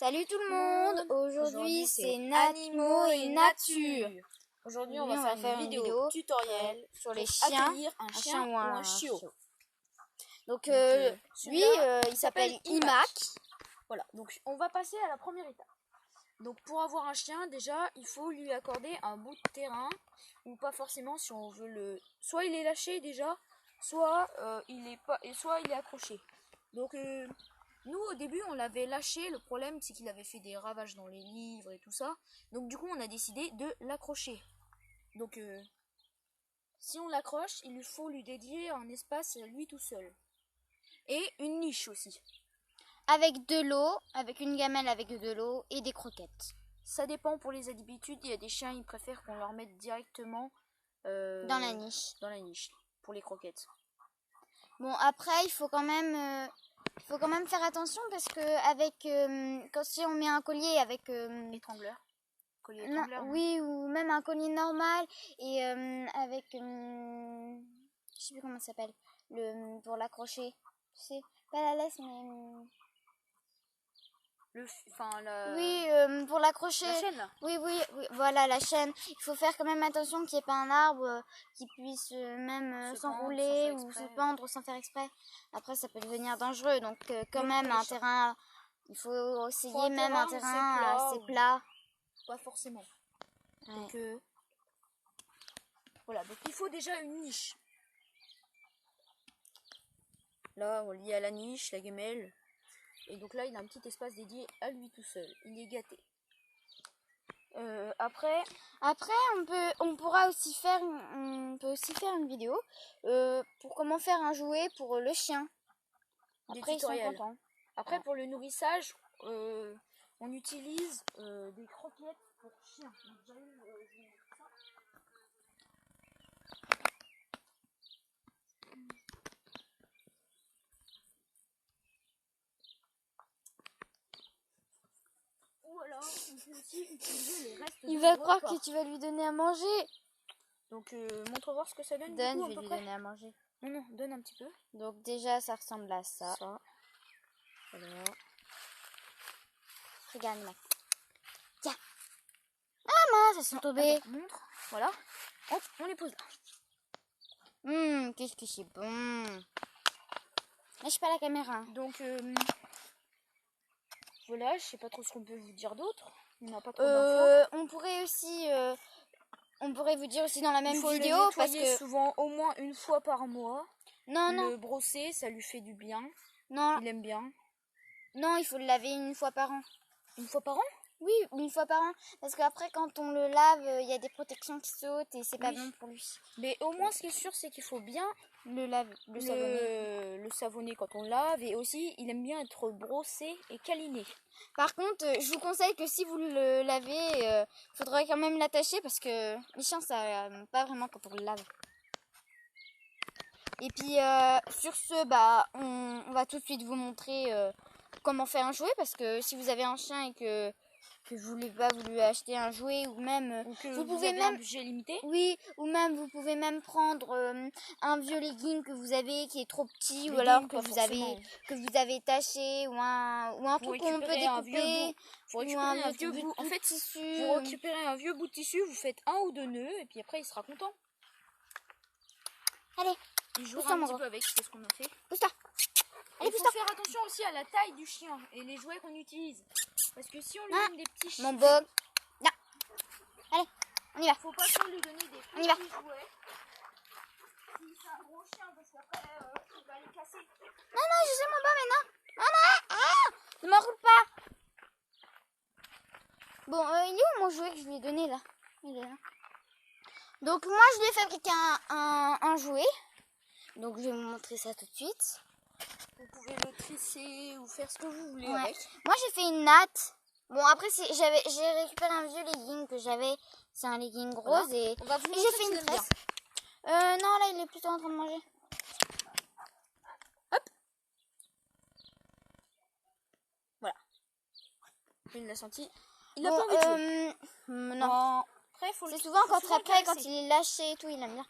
Salut tout le monde. Aujourd'hui c'est Animaux et Nature. Aujourd'hui on va faire une vidéo tutoriel sur les chiens, accueillir un chien ou un chiot. Donc lui il s'appelle Imac. Voilà, donc on va passer à la première étape. Donc pour avoir un chien, déjà il faut lui accorder un bout de terrain, ou pas forcément si on veut le... Soit il est lâché déjà, soit il est accroché. Donc nous au début on l'avait lâché, le problème c'est qu'il avait fait des ravages dans les livres et tout ça. Donc du coup on a décidé de l'accrocher. Donc si on l'accroche, il faut lui dédier un espace lui tout seul. Et une niche aussi. Avec de l'eau, avec une gamelle avec de l'eau et des croquettes. Ça dépend pour les habitudes. Il y a des chiens, ils préfèrent qu'on leur mette directement dans la niche. Dans la niche, pour les croquettes. Bon, après, il faut quand même faire attention parce que quand si on met un collier avec étrangleur. Collier non, étrangleur. oui, ou même un collier normal et avec je sais plus comment ça s'appelle, pour l'accrocher. Tu sais, pas la laisse mais oui, pour l'accrocher. La chaîne là. Oui, voilà la chaîne. Il faut faire quand même attention qu'il n'y ait pas un arbre qui puisse même s'enrouler ou se pendre sans faire exprès. Après, ça peut devenir dangereux. Donc, quand même, un terrain, il faut essayer même un terrain assez plat. Pas forcément. Ouais. Donc, voilà. Donc, il faut déjà une niche. Là, on lie à la niche, la gamelle. Et donc là, il a un petit espace dédié à lui tout seul. Il est gâté. Après, on peut aussi faire une vidéo pour comment faire un jouet pour le chien. Après, ils sont contents. Après, pour le nourrissage, on utilise des croquettes pour chiens. Ou alors, on peut aussi utiliser les restes. Il va croire que tu vas lui donner à manger. Donc, montre voir ce que ça donne. Donne, je vais lui donner à manger. Non, donne un petit peu. Donc déjà, ça ressemble à ça. Voilà. Regarde, Mac. Tiens. Ah mince, elles sont tombées. Montre. Voilà. Hop, on les pose là. Qu'est-ce que c'est bon. Lâche pas la caméra. Donc, voilà, je sais pas trop ce qu'on peut vous dire d'autre. On n'a pas trop d'infos. On pourrait vous dire aussi dans la même vidéo. Il faut le nettoyer souvent au moins une fois par mois. Non. Le brosser, ça lui fait du bien. Non. Il aime bien. Non, il faut le laver une fois par an. Une fois par an? Oui, une fois par an. Parce qu'après, quand on le lave, il y a des protections qui sautent et c'est pas bon pour lui. Mais au moins, ce qui est sûr, c'est qu'il faut bien le savonner quand on lave. Et aussi, il aime bien être brossé et câliné. Par contre, je vous conseille que si vous le lavez, il faudra quand même l'attacher parce que les chiens, ça pas vraiment quand on le lave. Et puis, sur ce, on va tout de suite vous montrer comment faire un jouet. Parce que si vous avez un chien et que vous voulez pas vous lui acheter un jouet, ou même vous pouvez même un budget limité. Oui, ou même vous pouvez même prendre un vieux legging que vous avez qui est trop petit, ou alors que vous avez taché, ou un truc qu'on peut découper. Vous récupérez un vieux bout de tissu. Vous récupérez un vieux bout de tissu, vous faites 1 ou 2 nœuds et puis après il sera content. Allez, il jouera un petit peu avec, c'est ce qu'on a fait. Pousse-toi. Il faut faire attention aussi à la taille du chien et les jouets qu'on utilise. Parce que si on lui donne des petits chiens... Mon beau. Non. Allez, on y va. Faut pas trop lui donner des petits jouets. Si c'est un gros chien, parce qu'après, il va les casser. Non, je sais mon bas maintenant. Non. Ne m'enroule pas. Bon, il est où mon jouet que je lui ai donné là? Il est là. Donc moi, je lui ai fabriqué un jouet. Donc je vais vous montrer ça tout de suite. Vous pouvez le trisser ou faire ce que vous voulez avec. Moi j'ai fait une natte. Bon après j'ai récupéré un vieux legging que j'avais. C'est un legging rose et j'ai fait une tresse. Non là il est plutôt en train de manger. Hop. Voilà. Il l'a senti. Il a pas envie de jouer. Non. C'est souvent quand il est lâché et tout, il aime bien.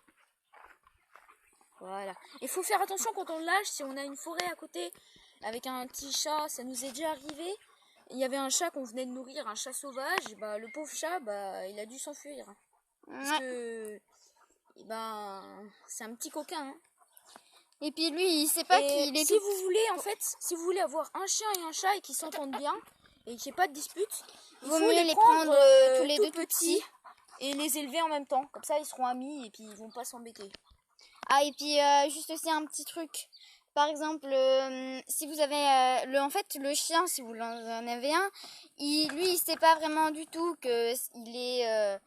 Voilà. Il faut faire attention quand on le lâche. Si on a une forêt à côté avec un petit chat, ça nous est déjà arrivé. il y avait un chat qu'on venait de nourrir, un chat sauvage, et bah, le pauvre chat, bah, il a dû s'enfuir. Parce Ouais. que, et ben, c'est un petit coquin. Hein. Et puis lui, il sait pas Et qu'il est si vous voulez, en fait, si vous voulez avoir un chien et un chat et qu'ils s'entendent bien, et qu'il n'y ait pas de dispute, il vaut faut mieux les prendre tous les deux tout petits. et les élever en même temps. Comme ça, ils seront amis et puis ils vont pas s'embêter. Ah, et puis juste aussi un petit truc. Par exemple, si vous avez en fait le chien, si vous en avez un, il sait pas vraiment du tout que il est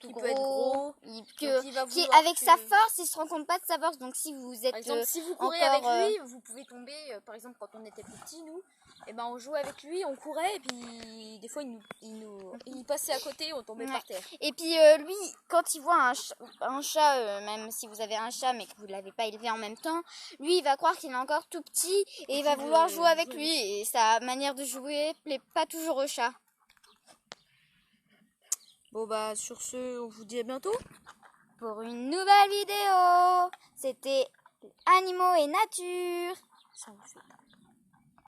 tout Il gros, peut être gros, que il va qui vouloir avec que- sa force, il se rend compte pas de sa force. Donc si vous êtes Par exemple, si vous courez encore, avec lui, vous pouvez tomber. Par exemple, quand on était plus petits, nous, et ben on jouait avec lui, on courait et puis des fois il passait à côté, on tombait Ouais. par terre. Et puis lui, quand il voit un chat, même si vous avez un chat mais que vous l'avez pas élevé en même temps, lui il va croire qu'il est encore tout petit et il va vouloir jouer avec lui. Et sa manière de jouer plaît pas toujours au chat. Bon bah sur ce, on vous dit à bientôt. Pour une nouvelle vidéo, c'était Animaux et Nature. Ça, on fait.